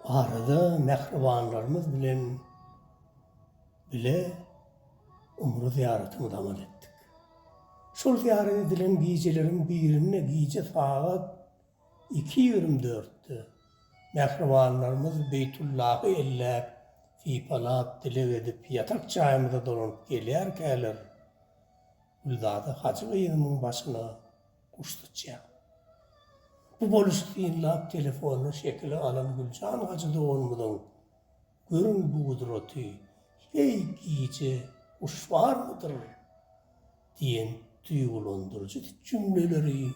Arada mehribanlarımız bilen bile umru ziyaretini damat ettik. Şol ziyaret edilen giyicilerin birine giyce saat 2:24'tü. Mehribanlarımız Beytullah'ı ellep, fipalat dile edip yatak çayımıza dolanıp gelýär. Uldada Hacı Bey'in başına kuştuçya. Bu boluşuk dinlap telefonunu şekili alan Gülcan Hacı doğulmadan görün bu kudreti, hey giyici kuş var mıdır diyen duygulandırıcı cümleleri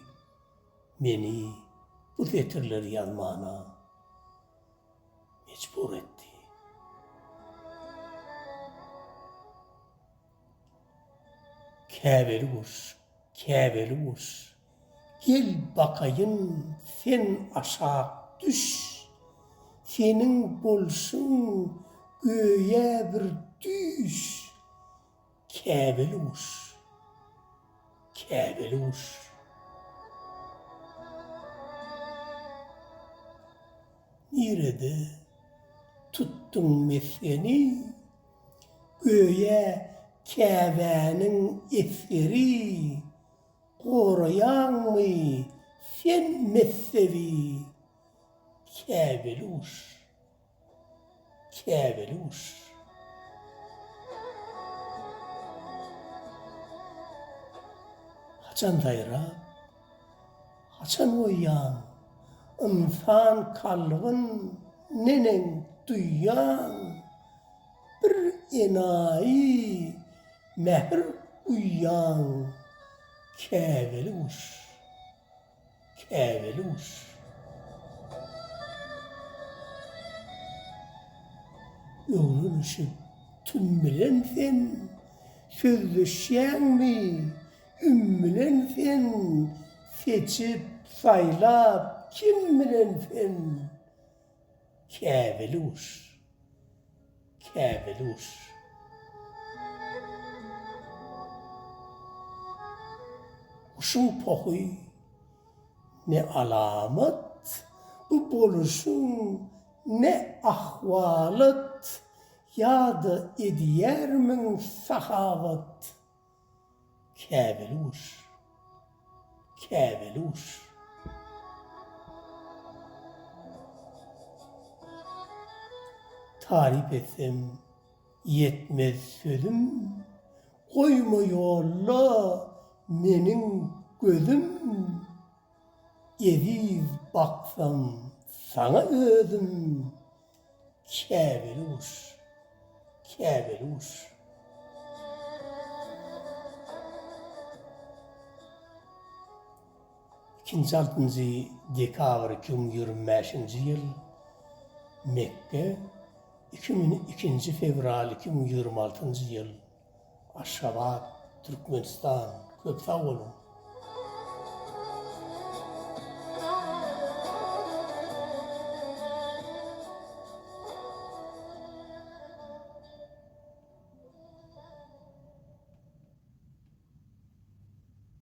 meni bu getirleri yazmana mecbur etti. Kâbeli kuş, gel bakayın sen aşağı düş, senin bolsun göğe bir düş. Kâbeli kuş. Nerede tuttun meseni, göğe kâbenin eseri, koruyan mı sen messevi? Kâbeli kuş. Haçan dayra, haçan oyan, insan kalbin nenen duyan, bir enayi mehr uyan. Kâbeli kuş. Öğrenişip tüm bilen sen, sözleşen mi, bilen sen, seçip saylap kim bilen sen? Kâbeli kuş. Kuşun pohu ne alamet, bu boluşun ne ahvalet, yadı ediyer min sahavet. Kâbeli kuş. Tarif etsem yetmez sözüm, koyma yolla menin gözüm. Eziz baksam sana özüm. Kâbeli kuş. 6. dekabr 2025 yıl Mekke, 2 fevral 2026 yıl Aşgabat, Türkmenistan. Köp sağ olun.